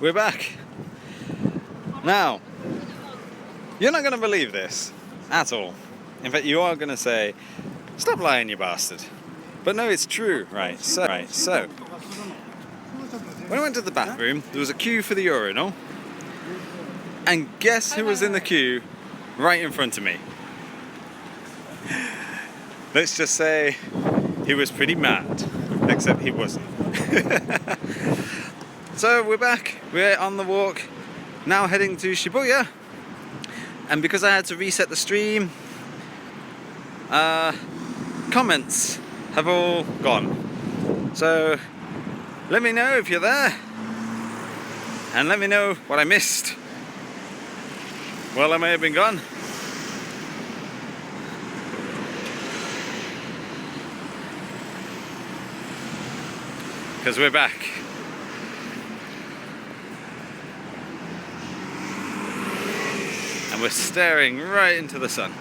We're back. Now, you're not going to believe this at all. In fact, you are going to say, stop lying, you bastard. But no, it's true. Right, so when I went to the bathroom, there was a queue for the urinal. And guess who was in the queue right in front of me? Let's just say he was pretty mad, except he wasn't. So we're back, we're on the walk, now heading to Shibuya. And because I had to reset the stream, comments have all gone. So let me know if you're there, and let me know what I missed while I may have been gone. Because we're back. And we're staring right into the sun.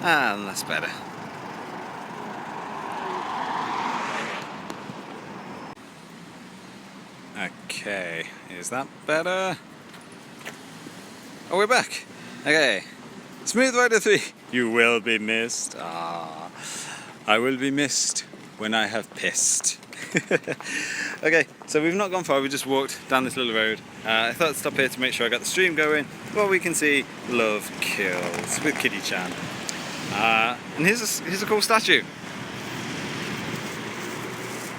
And that's better. Okay, is that better? Oh, we're back. Okay. Smooth Rider 3. You will be missed. Ah, I will be missed when I have pissed. Okay, so we've not gone far, we just walked down this little road. I thought I'd stop here to make sure I got the stream going. Well, we can see Love Kills with Kitty-chan. And here's a cool statue.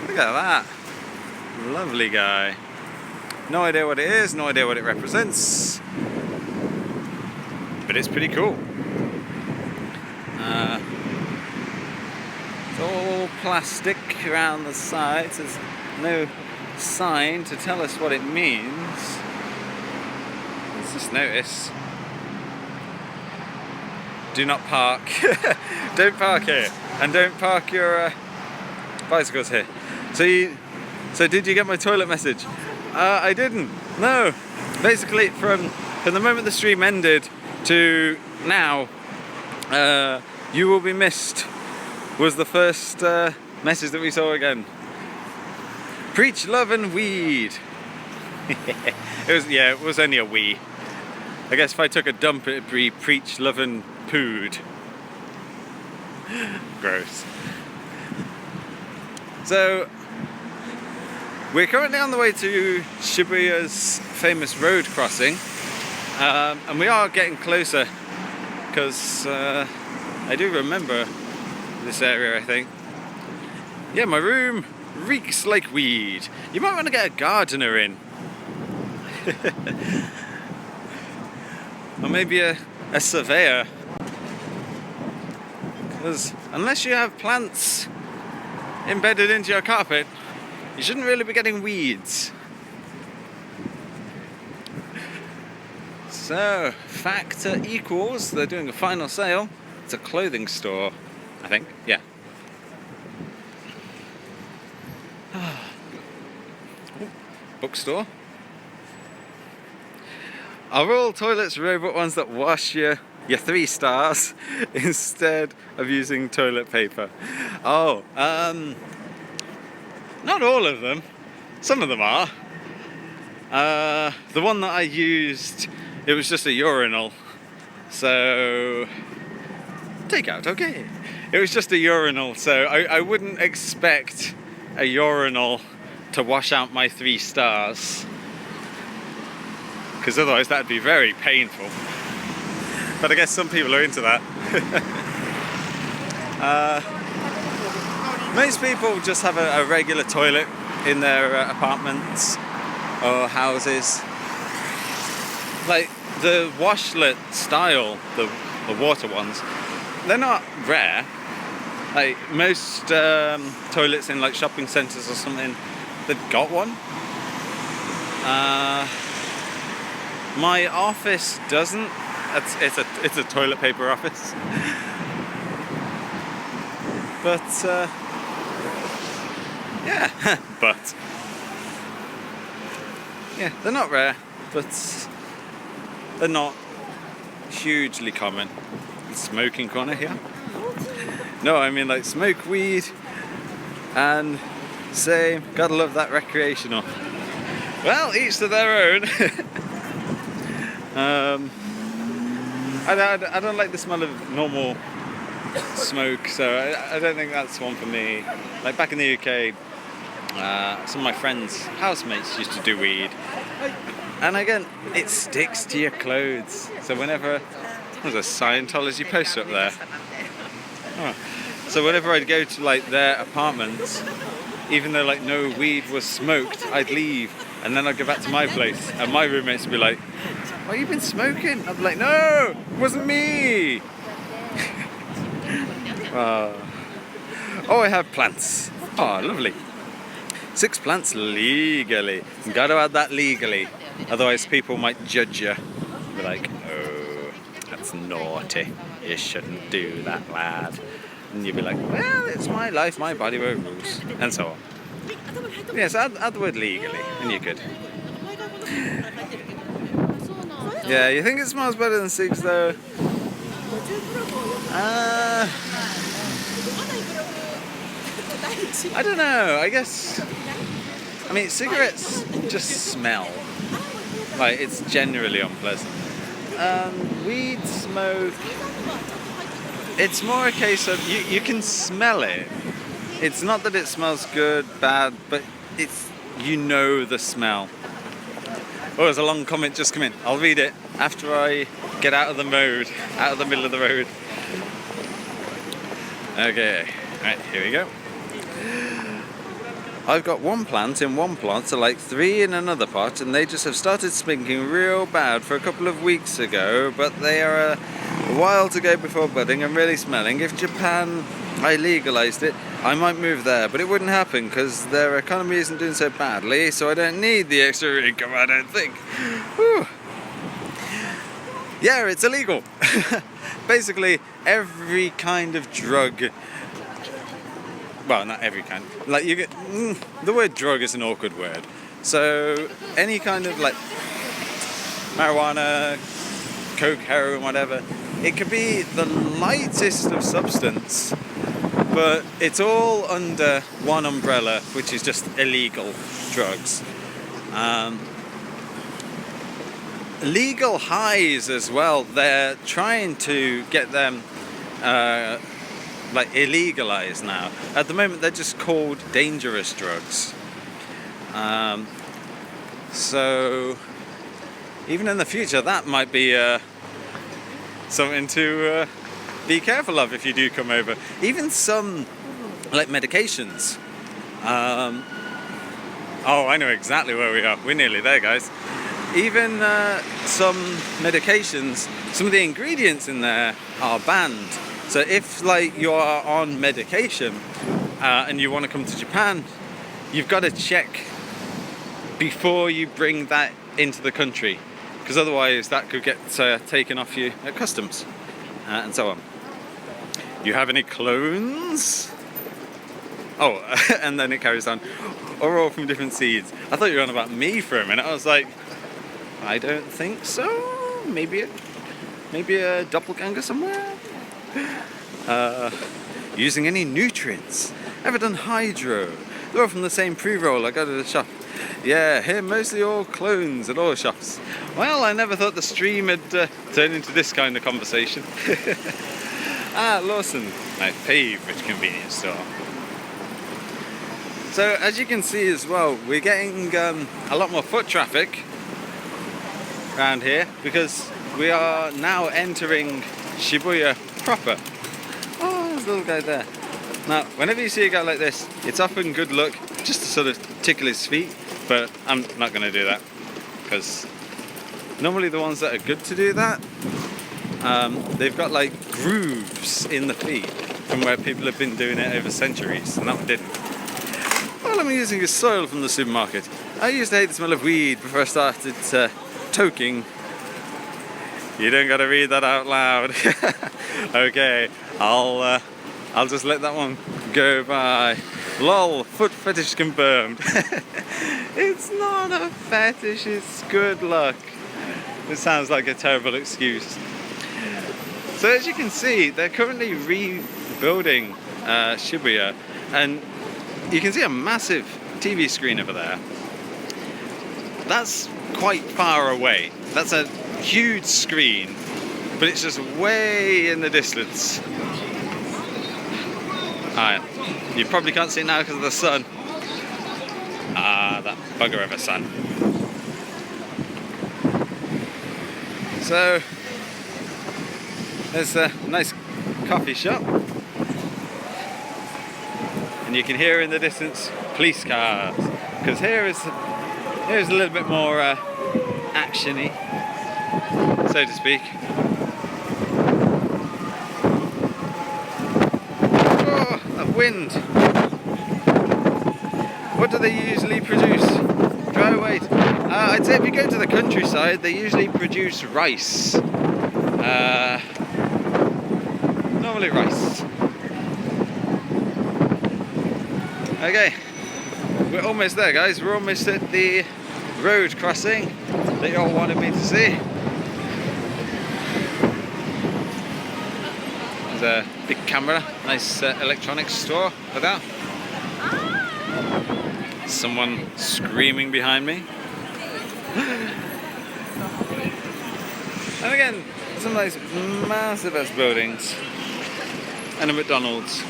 Look at that. Lovely guy. No idea what it is, no idea what it represents. But it's pretty cool. It's all plastic around the sides. There's no sign to tell us what it means. Let's just notice. Do not park. Don't park here. And don't park your bicycles here. So did you get my toilet message? I didn't. No. Basically, from the moment the stream ended to now, you will be missed was the first message that we saw again. Preach love and weed. It was only a wee. I guess if I took a dump it'd be preach love and pood. Gross. So we're currently on the way to Shibuya's famous road crossing, and we are getting closer because I do remember this area, I think. Yeah, my room reeks like weed. You might want to get a gardener in. Or maybe a surveyor. Because unless you have plants embedded into your carpet, you shouldn't really be getting weeds. So, factor equals, they're doing a final sale. It's a clothing store, I think, yeah. Bookstore. Are all toilets robot ones that wash your 3 stars instead of using toilet paper? Oh, not all of them. Some of them are. The one that I used, it was just a urinal. So, take out, okay. It was just a urinal, so I wouldn't expect a urinal to wash out my 3 stars. Because otherwise that'd be very painful. But I guess some people are into that. Most people just have a regular toilet in their apartments or houses. Like the washlet style, the water ones, they're not rare. Like most toilets in like shopping centres or something, they've got one. My office doesn't. It's a toilet paper office. But yeah, but yeah, they're not rare, but they're not hugely common. Smoking corner here. No, I mean like smoke weed and same. Gotta love that recreational. Well, each to their own. I don't like the smell of normal smoke, so I don't think that's one for me. Like back in the UK, some of my friends' housemates used to do weed, and again, it sticks to your clothes. So whenever there's a Scientology poster up there, so whenever I'd go to like their apartments, even though like no weed was smoked, I'd leave, and then I'd go back to my place, and my roommates would be like, "Oh, you've been smoking?" I'd be like, "No, it wasn't me." Oh, I have plants. Oh, lovely. 6 plants legally. Gotta add that legally. Otherwise people might judge you. Be like, "Oh, that's naughty. You shouldn't do that, lad." And you'd be like, "Well, it's my life, my body, my rules." And so on. Yes, add the word legally and you're good. Yeah, you think it smells better than cigs though? I don't know, I guess, I mean cigarettes just smell, like it's generally unpleasant. Weed smoke, it's more a case of you can smell it. It's not that it smells good, bad, but it's, you know the smell. Oh, there's a long comment just come in. I'll read it after I get out of the mode, out of the middle of the road. Okay, right, here we go. I've got 1 plant in one plot, so like 3 in another pot, and they just have started stinking real bad for a couple of weeks ago, but they are a while to go before budding and really smelling. If Japan, I legalized it, I might move there, but it wouldn't happen because their economy isn't doing so badly, so I don't need the extra income, I don't think. Whew. Yeah, it's illegal. Basically, every kind of drug. Well, not every kind. Like you get the word drug is an awkward word. So any kind of like marijuana, coke, heroin, whatever. It could be the lightest of substance, but it's all under one umbrella, which is just illegal drugs. Legal highs as well. They're trying to get them like illegalized now. At the moment they're just called dangerous drugs. So even in the future that might be something to be careful of if you do come over. Even some like medications. Oh, I know exactly where we are. We're nearly there, guys. Even some medications, some of the ingredients in there are banned. So if like you are on medication and you want to come to Japan, you've got to check before you bring that into the country, because otherwise that could get taken off you at customs and so on. You have any clones? Oh, and then it carries on. Or all from different seeds. I thought you were on about me for a minute. I was like, I don't think so. Maybe a doppelganger somewhere. Using any nutrients. Ever done hydro? They're all from the same pre-roll I got at the shop. Yeah, here mostly all clones at all shops. Well, I never thought the stream had turned into this kind of conversation. Lawson, my favourite convenience store. So as you can see as well, we're getting a lot more foot traffic around here because we are now entering Shibuya proper. Oh, there's a little guy there. Now, whenever you see a guy like this, it's often good luck just to sort of tickle his feet, but I'm not going to do that because normally the ones that are good to do that, they've got like grooves in the feet from where people have been doing it over centuries, and that one didn't. Well, I'm using a soil from the supermarket. I used to hate the smell of weed before I started toking. You don't got to read that out loud. Okay, I'll just let that one go by. Lol, foot fetish confirmed. It's not a fetish, it's good luck. It sounds like a terrible excuse. So as you can see, they're currently rebuilding Shibuya, and you can see a massive TV screen over there. That's quite far away. That's a huge screen, but it's just way in the distance. Alright, you probably can't see it now because of the sun. Ah, that bugger of a sun. So, there's a nice coffee shop. And you can hear in the distance police cars. Because here's a little bit more action-y, so to speak. Oh, that wind! What do they usually produce? Dry weight. I'd say if you go to the countryside, they usually produce rice. Normally rice. Okay, we're almost there, guys. We're almost at the road crossing that you all wanted me to see. There's a big camera, nice electronics store for that. Someone screaming behind me. And again, some nice massive ass buildings. And a McDonald's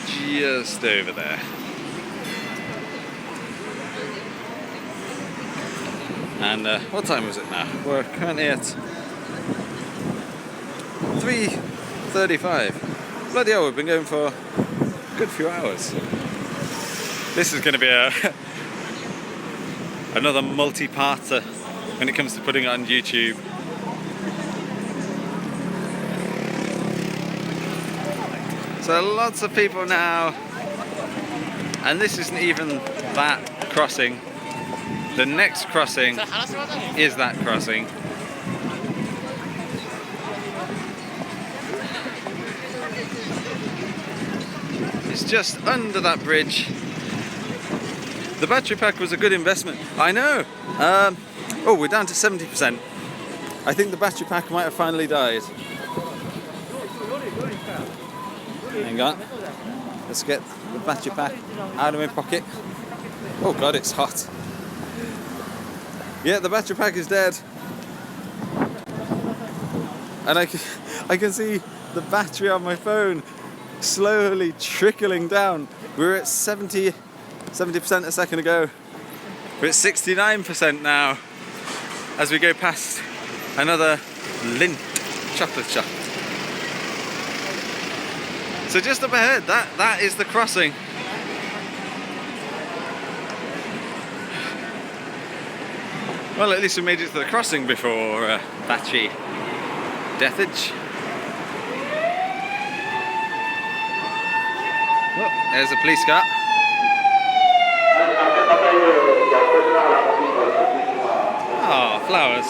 just over there. And what time was it now? We're currently at 3:35. Bloody hell, we've been going for a good few hours. This is going to be another multi-parter when it comes to putting it on YouTube. So lots of people now, and this isn't even that crossing. The next crossing is that crossing. It's just under that bridge. The battery pack was a good investment. I know. Oh, we're down to 70%. I think the battery pack might have finally died. Hang on. Let's get the battery pack out of my pocket. Oh God, it's hot. Yeah, the battery pack is dead. And I can see the battery on my phone slowly trickling down. We were at 70% a second ago. We're at 69% now as we go past another Lindt chocolate shop. So just up ahead, that is the crossing. Well, at least we made it to the crossing before battery deathage. Oh, there's a police car. Oh, flowers.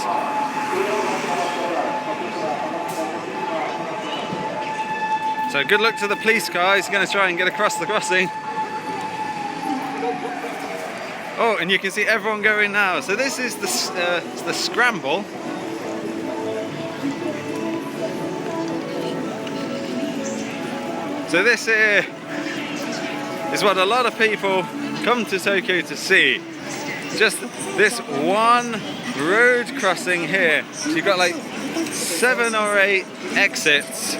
So good luck to the police car. He's going to try and get across the crossing. Oh, and you can see everyone going now. So this is the scramble. So this here is what a lot of people come to Tokyo to see. Just this one road crossing here. So you've got like 7 or 8 exits.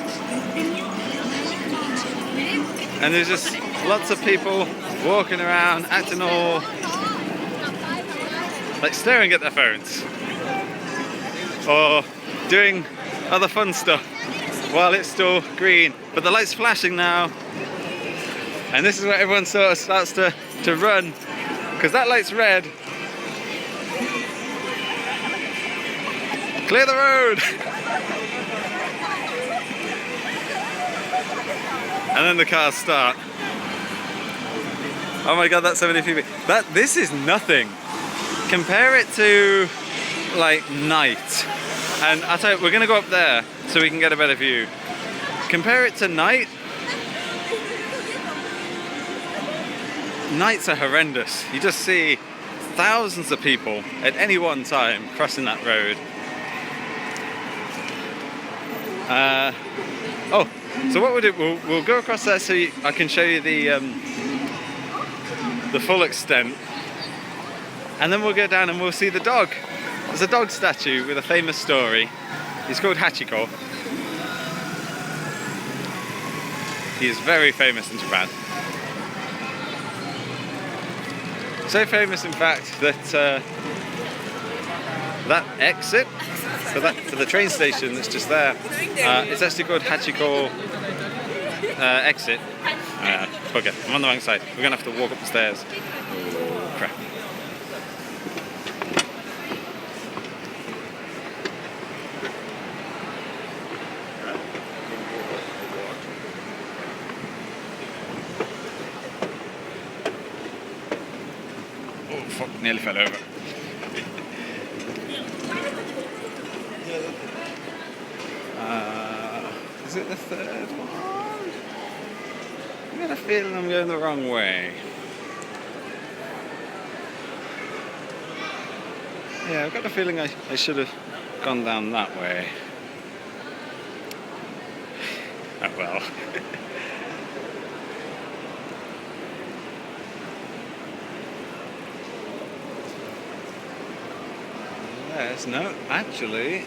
And there's just lots of people walking around, acting all like staring at their phones or doing other fun stuff while it's still green. But the light's flashing now, and this is where everyone sort of starts to run, because that light's red. Clear the road! And then the cars start. Oh my God, that's 70 feet. This is nothing. Compare it to like night. And I'll tell you, we're gonna go up there so we can get a better view. Compare it to night. Nights are horrendous. You just see thousands of people at any one time crossing that road. Oh, so what we'll do, we'll go across there so I can show you the full extent, and then we'll go down and we'll see the dog. There's a dog statue with a famous story. He's called Hachiko. He is very famous in Japan. So famous, in fact, that that exit for the train station that's just there, it's actually called Hachiko exit. Okay, I'm on the wrong side. We're gonna have to walk up the stairs. Oh crap. Oh fuck, nearly fell over. Is it the third one? I got a feeling I'm going the wrong way. Yeah, I've got a feeling I should have gone down that way. Oh well. Yes, no, actually.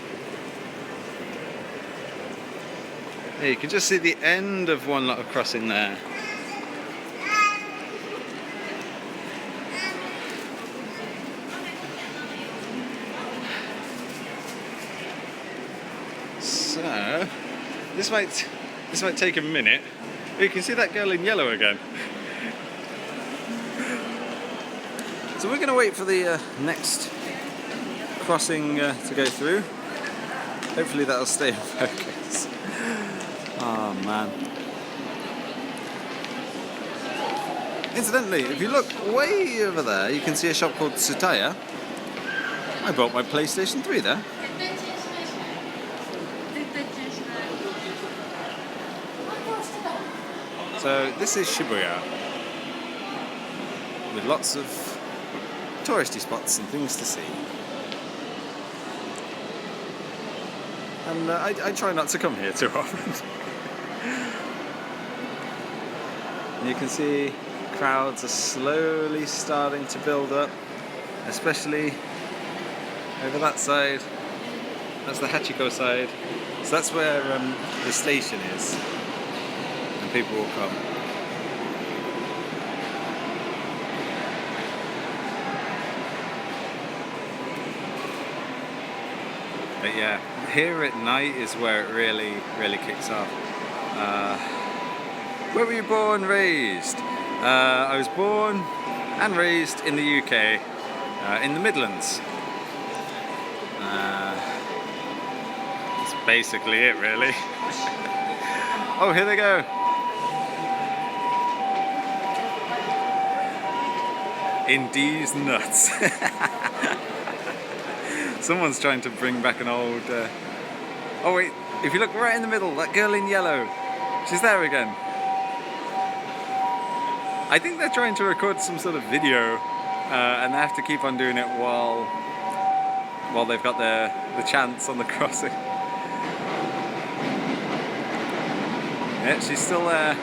Yeah, you can just see the end of one lot of crossing there. So this might take a minute. You can see that girl in yellow again. So we're going to wait for the next crossing to go through. Hopefully that'll stay in focus. Oh man. Incidentally, if you look way over there, you can see a shop called Tsutaya. I bought my PlayStation 3 there. So this is Shibuya, with lots of touristy spots and things to see. And I try not to come here too often. You can see crowds are slowly starting to build up, especially over that side. That's the Hachiko side. So that's where the station is, and people will come. But yeah, here at night is where it really kicks off. Where were you born, raised? I was born and raised in the UK, in the Midlands. That's basically it, really. Oh, here they go. In these nuts. Someone's trying to bring back an old... Oh wait, if you look right in the middle, that girl in yellow, she's there again. I think they're trying to record some sort of video, and they have to keep on doing it while they've got the chance on the crossing. Yeah, she's still there.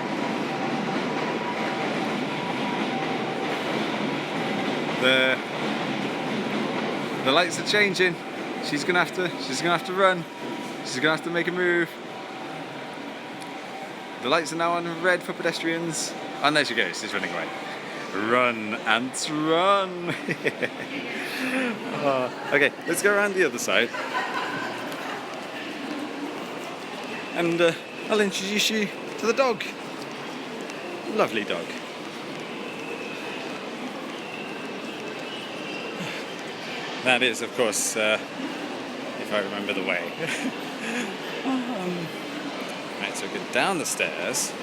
The lights are changing. She's gonna have to run. She's gonna have to make a move. The lights are now on red for pedestrians. And there she goes, she's running away. Run, ants, run! Okay, let's go around the other side. And I'll introduce you to the dog. Lovely dog. That is, of course, if I remember the way. Right, so we go down the stairs.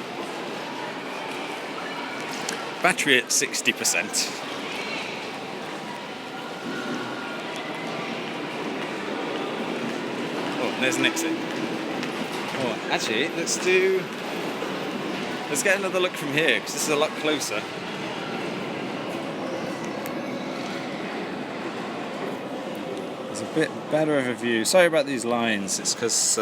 Battery at 60%. Oh, there's an exit. Oh, actually, let's get another look from here, because this is a lot closer. There's a bit better of a view. Sorry about these lines, it's because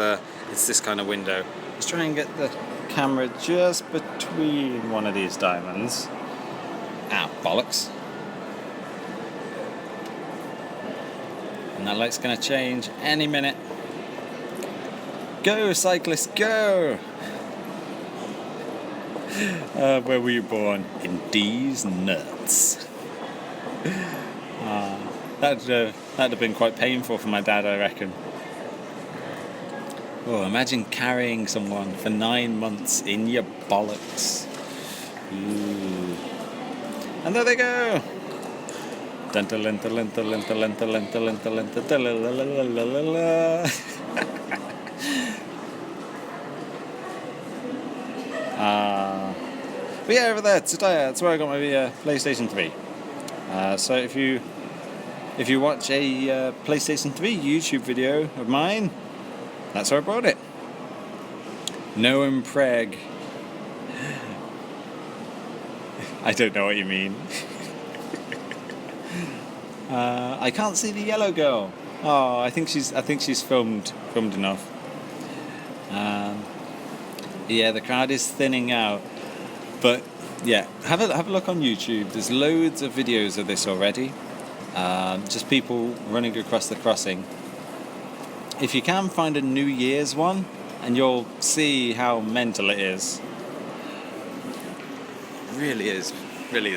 it's this kind of window. Let's try and get the camera just between one of these diamonds. Ah, bollocks. And that light's going to change any minute. Go, cyclist, go! Where were you born? In these nuts. That'd have been quite painful for my dad, I reckon. Oh, imagine carrying someone for 9 months in your bollocks. Ooh. And there they go! But yeah, over there, Tsutaya, that's where I got my PlayStation 3. So if you watch a PlayStation 3 YouTube video of mine, that's where I bought it. No impreg. I don't know what you mean. I can't see the yellow girl. Oh, I think she's filmed enough. Yeah, the crowd is thinning out. But yeah, have a look on YouTube. There's loads of videos of this already. Just people running across the crossing. If you can find a New Year's one, and you'll see how mental it is. Really is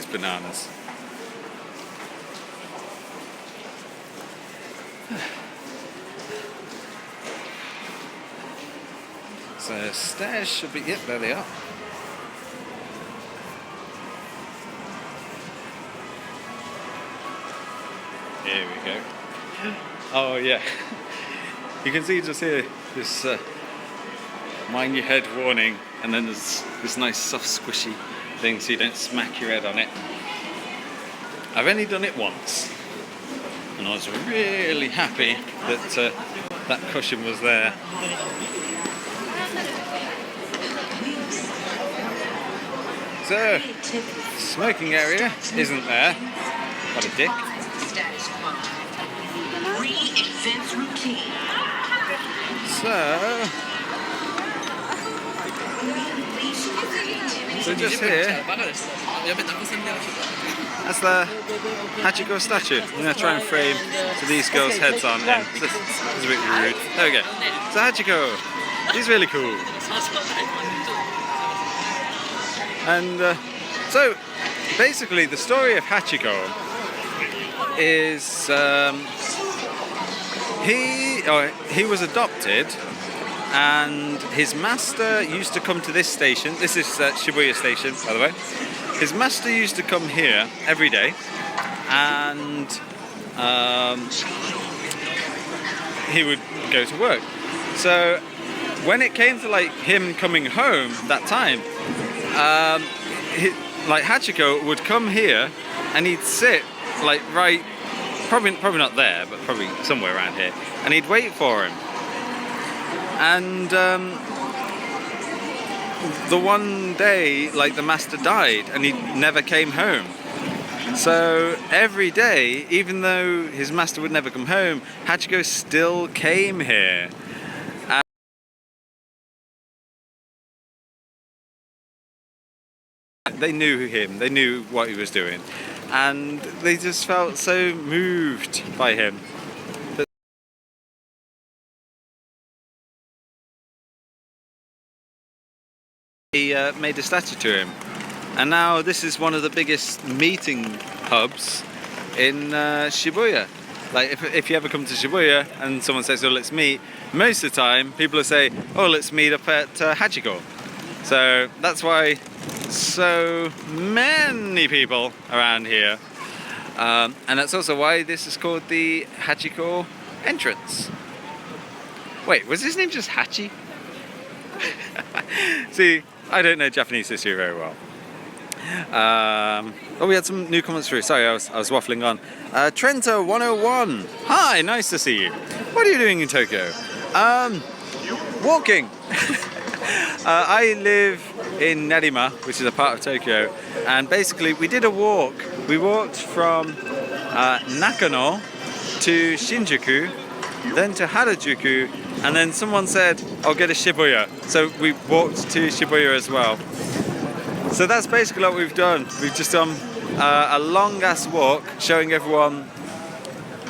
bananas. So stairs should be, yep, there they are. Here we go. Oh yeah. You can see just here this mind your head warning, and then there's this nice soft squishy thing so you don't smack your head on it. I've only done it once, and I was really happy that that cushion was there. So, smoking area isn't there. What a dick. So just here, that's the Hachiko statue. I'm going to try and frame so these girls' heads aren't in. This is a bit rude. There we go. So Hachiko, he's really cool. And so basically the story of Hachiko is he was adopted, and his master used to come to this station. This is Shibuya station, by the way. His master used to come here every day, and he would go to work. So when it came to like him coming home that time, like Hachiko would come here and he'd sit like right, probably not there, but probably somewhere around here, and he'd wait for him. And the one day, like, the master died and he never came home. So every day, even though his master would never come home, Hachiko still came here. They knew him, they knew what he was doing, and they just felt so moved by him. He made a statue to him, and now this is one of the biggest meeting hubs in Shibuya. Like if you ever come to Shibuya and someone says, oh, let's meet, most of the time people will say, oh, let's meet up at Hachiko. So that's why so many people around here, and that's also why this is called the Hachiko entrance. Wait, was his name just Hachi? See, I don't know Japanese history very well. Oh, we had some new comments through. Sorry, I was waffling on. Trento 101. Hi, nice to see you. What are you doing in Tokyo? Walking. I live in Nerima, which is a part of Tokyo, and basically we did a walk. We walked from Nakano to Shinjuku, then to Harajuku, and then someone said, "I'll get a Shibuya." So we walked to Shibuya as well. So that's basically what we've done. We've just done a long ass walk, showing everyone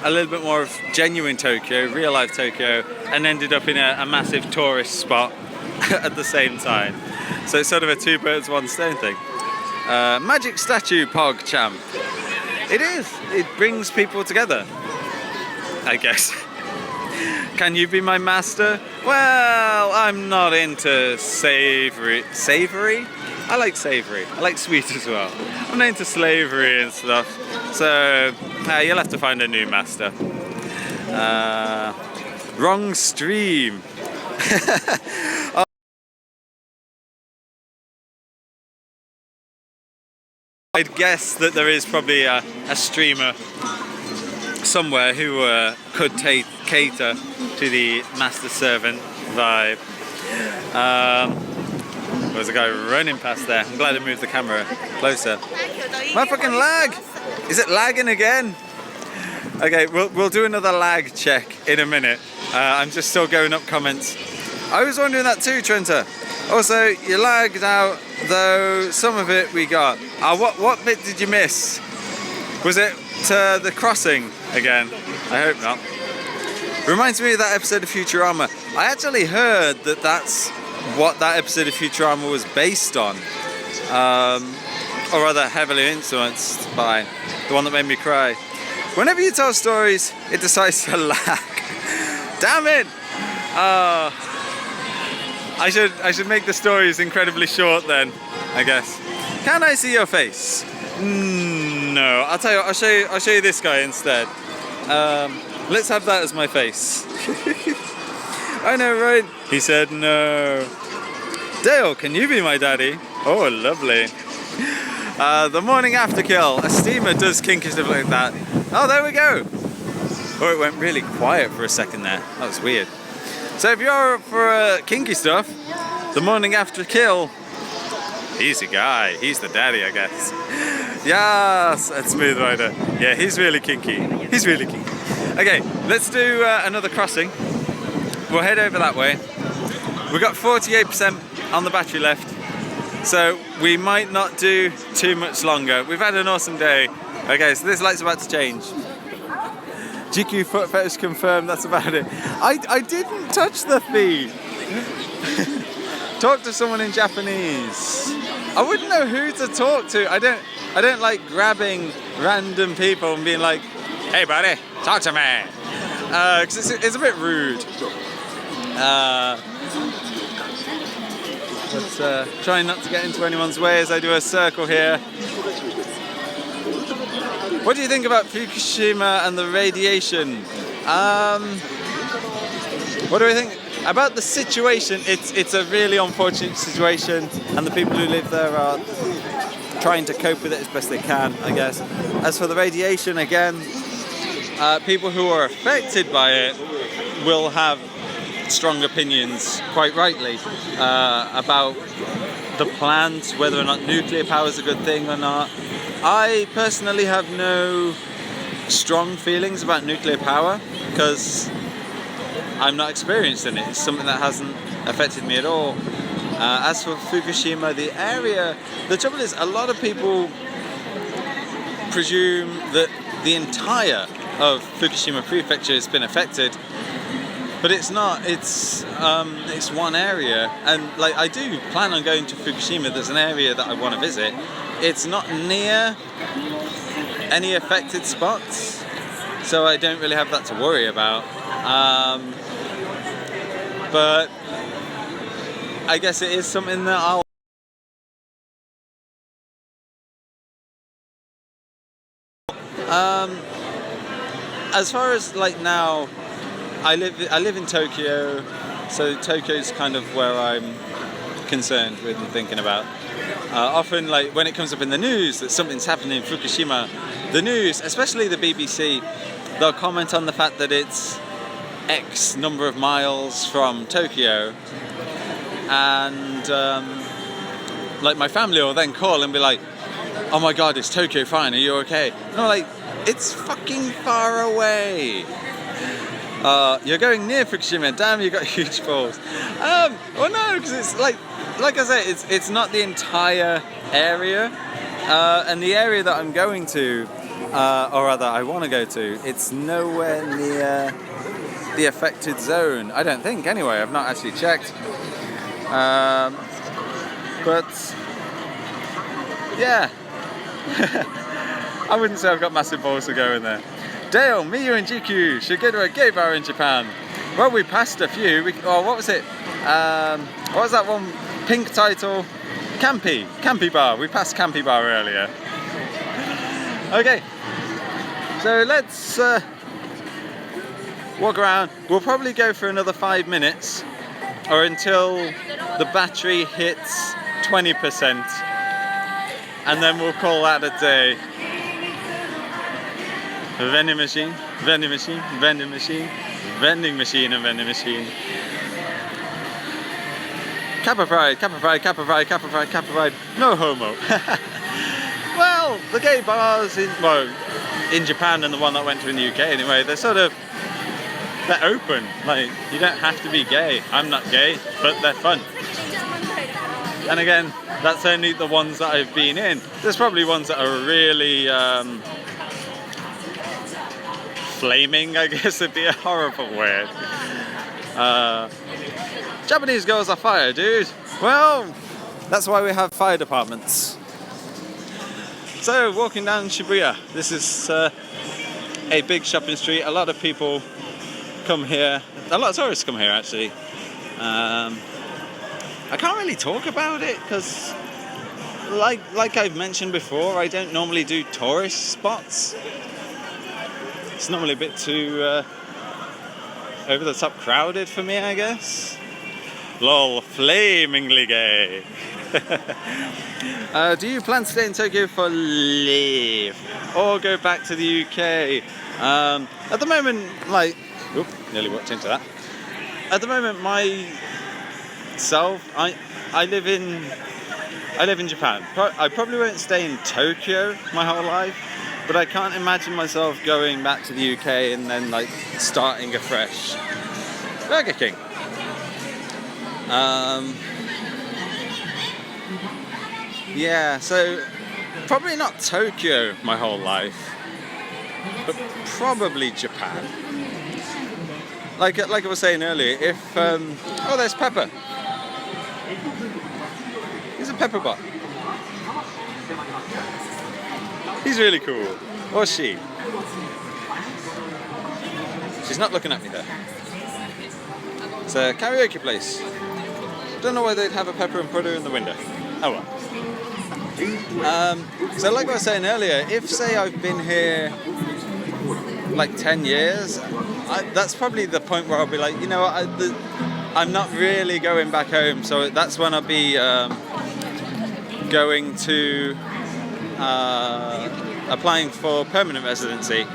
a little bit more of genuine Tokyo, real life Tokyo, and ended up in a massive tourist spot at the same time. So it's sort of a two birds one stone thing. Magic statue Pog Champ. It is. It brings people together, I guess. Can you be my master? Well, I'm not into savory. Savory? I like savory. I like sweet as well. I'm not into slavery and stuff. So you'll have to find a new master. Wrong stream. I'd guess that there is probably a streamer somewhere who could cater to the master-servant vibe. There's a guy running past there. I'm glad I moved the camera closer. My fucking lag! Is it lagging again? Okay, we'll do another lag check in a minute. I'm just still going up comments. I was wondering that too, Trenta. Also, you lagged out, though some of it we got. What bit did you miss? Was it to the crossing again? I hope not. Reminds me of that episode of Futurama. I actually heard that that's what that episode of Futurama was based on. Or rather, heavily influenced by the one that made me cry. Whenever you tell stories, it decides to lag. Damn it! I should make the stories incredibly short then, I guess. Can I see your face? No. I'll tell you what, I'll show you this guy instead. Let's have that as my face. I know, right? He said no. Dale, can you be my daddy? Oh, lovely. The morning after kill. A steamer does kinky stuff like that. Oh, there we go. Oh, it went really quiet for a second there. That was weird. So if you're up for kinky stuff, the morning after kill, he's a guy. He's the daddy, I guess. Yes, that's Smooth Rider. Yeah, he's really kinky. He's really kinky. Okay, let's do another crossing. We'll head over that way. We've got 48% on the battery left, so we might not do too much longer. We've had an awesome day. Okay, so this light's about to change. Jikyuu foot fetish confirmed, that's about it. I didn't touch the feet. Talk to someone in Japanese. I wouldn't know who to talk to. I don't like grabbing random people and being like, "Hey buddy, talk to me." 'Cause it's a bit rude. But trying not to get into anyone's way as I do a circle here. What do you think about Fukushima and the radiation? What do I think about the situation? It's a really unfortunate situation, and the people who live there are trying to cope with it as best they can, I guess. As for the radiation, again, people who are affected by it will have strong opinions, quite rightly, about the plans, whether or not nuclear power is a good thing or not. I personally have no strong feelings about nuclear power because I'm not experienced in it. It's something that hasn't affected me at all. As for Fukushima, the area, the trouble is a lot of people presume that the entire of Fukushima Prefecture has been affected, but it's not. It's one area, and like I do plan on going to Fukushima. There's an area that I want to visit. It's not near any affected spots, so I don't really have that to worry about. But I guess it is something that I'll as far as like now, I live in Tokyo, so Tokyo's kind of where I'm concerned with and thinking about. Often, like when it comes up in the news that something's happening in Fukushima, the news, especially the BBC, they'll comment on the fact that it's X number of miles from Tokyo, and like my family will then call and be like, "Oh my God, is Tokyo fine? Are you okay?" And I'm like, "It's fucking far away." You're going near Fukushima. Damn, you got huge balls. Well, no, because it's like I said, it's not the entire area, and the area that I'm going to, or rather, I want to go to, it's nowhere near the affected zone. I don't think. Anyway, I've not actually checked. But yeah, I wouldn't say I've got massive balls to go in there. Dale, Miyu and Jikyuu should go to a gay bar in Japan. Well, we passed a few. What was it? What was that one? Pink title? Campy bar. We passed Campy bar earlier. Okay, so let's walk around. We'll probably go for another 5 minutes, or until the battery hits 20%, and then we'll call that a day. Vending machine, vending machine, vending machine, vending machine, and vending machine. Kappa Pride, Kappa Pride, Kappa Pride, Kappa Pride, Kappa Pride, no homo. Well, the gay bars in Japan, and the one that I went to in the UK anyway, they're open. Like, you don't have to be gay. I'm not gay, but they're fun. And again, that's only the ones that I've been in. There's probably ones that are really flaming, I guess would be a horrible word. Japanese girls are fire, dude. Well, that's why we have fire departments. So, walking down Shibuya. This is a big shopping street. A lot of people come here. A lot of tourists come here, actually. I can't really talk about it because, like I've mentioned before, I don't normally do tourist spots. It's normally a bit too over the top crowded for me, I guess. Lol, flamingly gay. Do you plan to stay in Tokyo for live or go back to the UK? At the moment, nearly walked into that. At the moment, I live in Japan. I probably won't stay in Tokyo my whole life, but I can't imagine myself going back to the UK and then starting afresh. Burger King. Yeah, so probably not Tokyo my whole life, but probably Japan. Like I was saying earlier, if oh, there's Pepper. He's a Pepper bot. He's really cool. Or she. She's not looking at me though. It's a karaoke place. Don't know why they'd have a pepper and put her in the window. Oh well. So like I was saying earlier, if say I've been here 10 years, that's probably the point where I'll be like, you know what, I'm not really going back home. So that's when I'll be going to applying for permanent residency.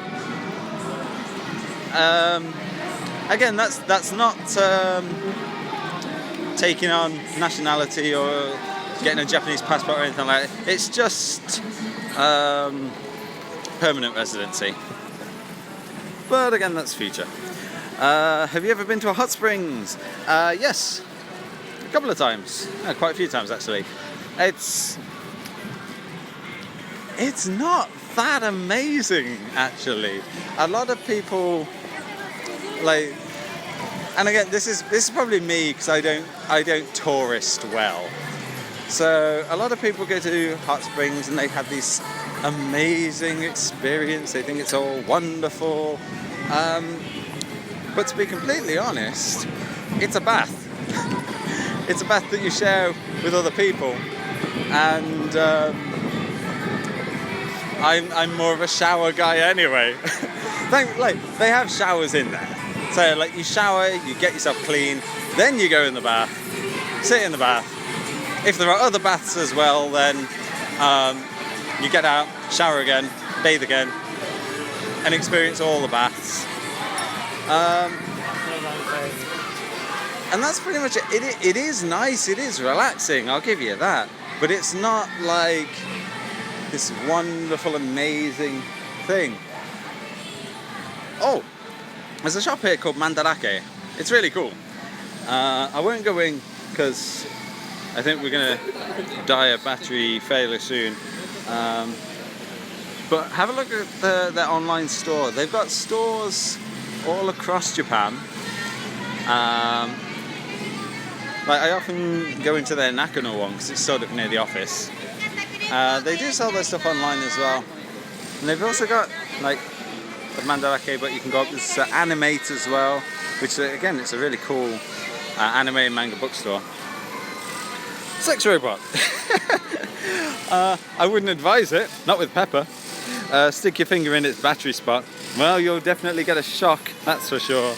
Again, that's not taking on nationality or getting a Japanese passport or anything like that. It's just permanent residency. But again, that's future. Have you ever been to a hot springs? Yes, a couple of times. Quite a few times actually. It's not that amazing actually. A lot of people and again, this is probably me because I don't tourist well. So a lot of people go to hot springs and they have this amazing experience. They think it's all wonderful. But to be completely honest, it's a bath. It's a bath that you share with other people, and I'm more of a shower guy anyway. They have showers in there. So you shower, you get yourself clean, then you go in the bath, sit in the bath. If there are other baths as well, then you get out, shower again, bathe again, and experience all the baths. And that's pretty much it. It is nice, it is relaxing, I'll give you that. But it's not like this wonderful, amazing thing. Oh, There's a shop here called Mandarake. It's really cool. I won't go in because I think we're gonna die of battery failure soon. But have a look at their online store. They've got stores all across Japan. Like I often go into their Nakano one because it's sort of near the office. They do sell their stuff online as well. And they've also got like the Mandarake, but you can go up. There's Animate as well, which again, it's a really cool anime and manga bookstore. Sex robot. I wouldn't advise it, not with Pepper. Stick your finger in its battery spot. Well, you'll definitely get a shock, that's for sure.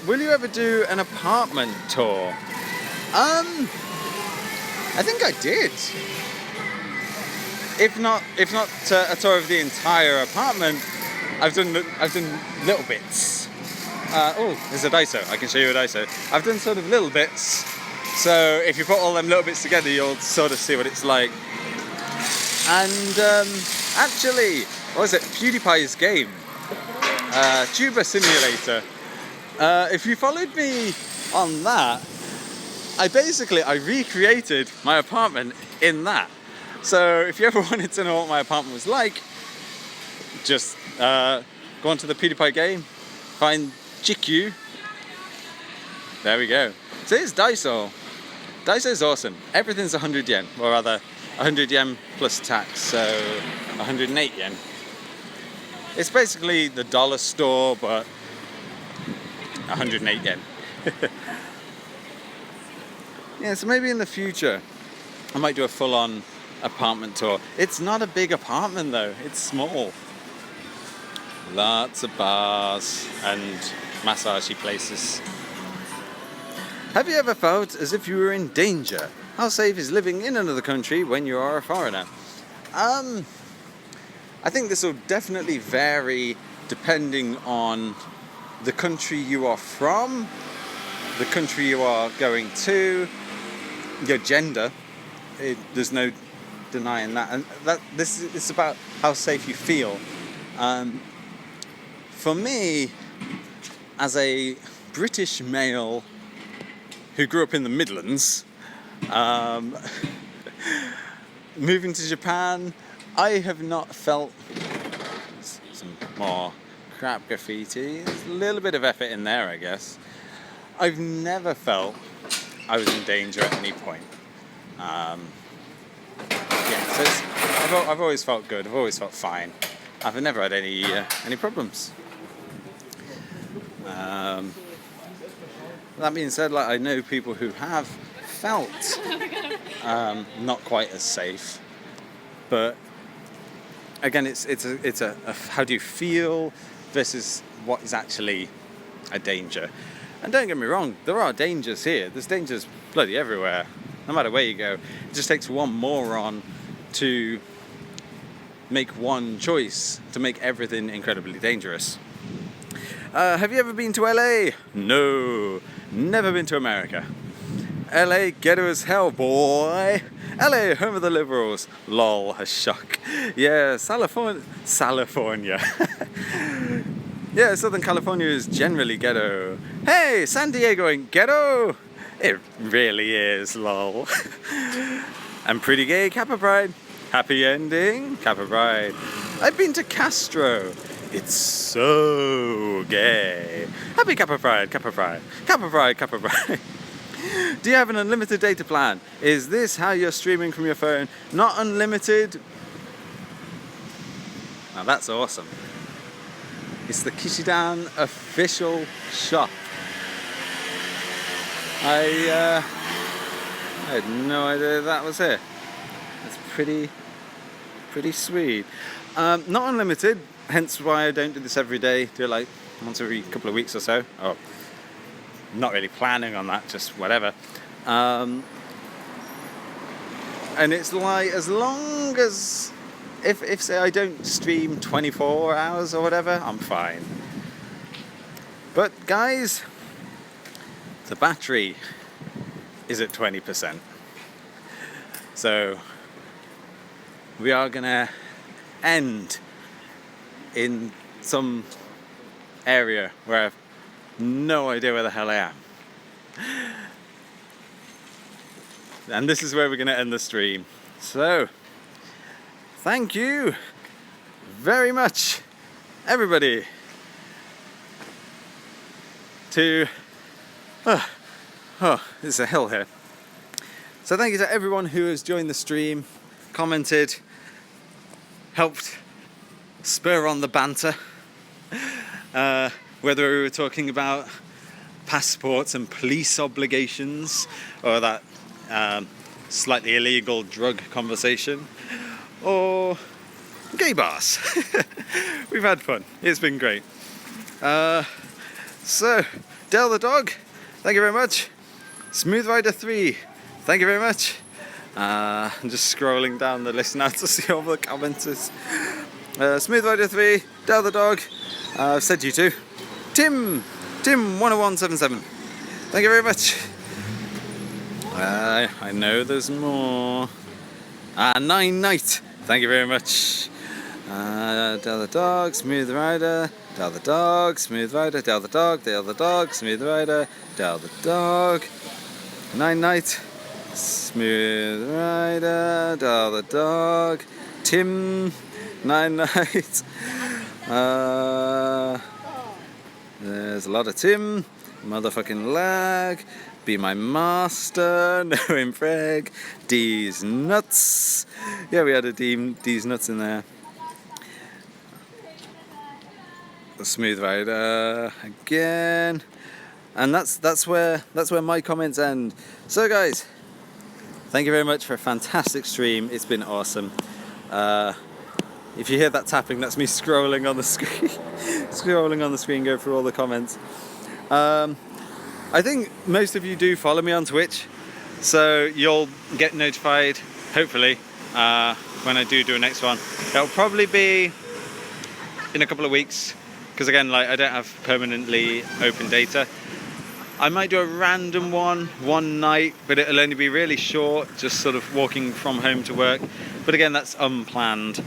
Will you ever do an apartment tour? I think I did. If not a tour of the entire apartment, I've done little bits. Oh, there's a Daiso. I can show you a Daiso. I've done sort of little bits. So if you put all them little bits together, you'll sort of see what it's like. And actually, what was it? PewDiePie's game, Tuber Simulator. If you followed me on that, I recreated my apartment in that. So if you ever wanted to know what my apartment was like, just go onto the PewDiePie game, find Jikyuu. There we go. So here's Daiso. Daiso's awesome. Everything's 100 yen, or rather 100 yen plus tax, so 108 yen. It's basically the dollar store, but 108 yen. Yeah, so maybe in the future I might do a full-on apartment tour. It's not a big apartment though, it's small. Lots of bars and massagey places. Have you ever felt as if you were in danger? How safe is living in another country when you are a foreigner? I think this will definitely vary depending on the country you are from, the country you are going to, your gender. There's no denying that, and it's about how safe you feel. For me, as a British male who grew up in the Midlands, moving to Japan, I have not felt some more crap graffiti. There's a little bit of effort in there, I guess. I've never felt I was in danger at any point. So I've always felt good. I've always felt fine. I've never had any problems. That being said, like I know people who have felt not quite as safe, but again, it's a how do you feel versus what is actually a danger. And don't get me wrong, there are dangers here. There's dangers bloody everywhere, no matter where you go. It just takes one moron to make one choice to make everything incredibly dangerous. Have you ever been to LA? No, never been to America. LA ghetto as hell, boy. LA, home of the liberals. Lol, a shock. Yeah, California. Yeah, Southern California is generally ghetto. Hey, San Diego ain't ghetto. It really is, lol. I'm pretty gay, Kappa Pride. Happy ending, Kappa Pride. I've been to Castro. It's so gay. Happy Kappa Pride, Kappa Pride. Kappa Pride, Kappa Pride. Do you have an unlimited data plan? Is this how you're streaming from your phone? Not unlimited? Now that's awesome. It's the Kishidan official shop. I had no idea that was it. That's pretty sweet. Not unlimited, hence why I don't do this every day. Do it like once every couple of weeks or so. Oh, not really planning on that, just whatever. And it's like as long as if say I don't stream 24 hours or whatever, I'm fine. But guys, the battery is at 20%. So we are gonna end in some area where I have no idea where the hell I am. And this is where we're going to end the stream. So, thank you very much, everybody, to... there's a hill here. So thank you to everyone who has joined the stream, commented, helped spur on the banter. Whether we were talking about passports and police obligations, or that slightly illegal drug conversation, or gay bars. We've had fun. It's been great. So, Del the dog, thank you very much. Smooth Rider 3, thank you very much. I'm just scrolling down the list now to see all the commenters. Smooth Rider 3, Del the dog, I've said you too. Tim 10177, thank you very much. I know there's more. Nine Night, thank you very much. Del the dog, Smooth Rider, Del the dog, Smooth Rider, Del the dog, Del the dog, Smooth Rider, Del the dog. Nine Night, Smooth Rider, Del the dog, Tim, Nine Night. There's a lot of Tim, motherfucking lag, Be My Master, No Impreg, D's Nuts. Yeah, we had a D's Nuts in there. The Smooth Rider again. And that's where my comments end. So guys, thank you very much for a fantastic stream. It's been awesome. If you hear that tapping, that's me scrolling on the screen. Scrolling on the screen, go through all the comments. I think most of you do follow me on Twitch, so you'll get notified, hopefully, when I do a next one. It'll probably be in a couple of weeks, because again, like, I don't have permanently open data. I might do a random one night, but it'll only be really short, just sort of walking from home to work. But again, that's unplanned.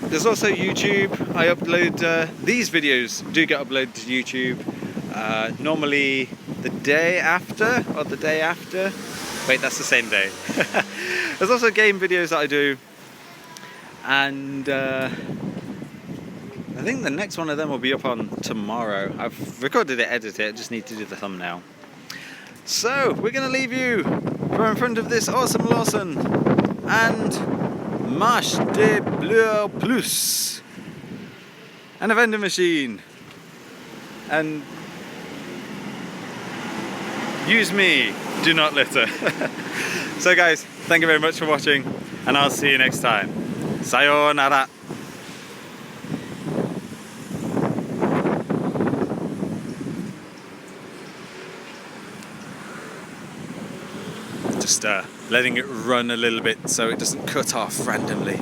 There's also YouTube. I upload these videos do get uploaded to YouTube normally the day after or the day after. Wait, that's the same day. There's also game videos that I do, and I think the next one of them will be up on tomorrow. I've recorded it, edited it, I just need to do the thumbnail. So we're gonna leave you from in front of this awesome Lawson and Marche de Bleu Plus and a vending machine, and use me, do not litter. So guys, thank you very much for watching, and I'll see you next time. Sayonara. Just letting it run a little bit so it doesn't cut off randomly.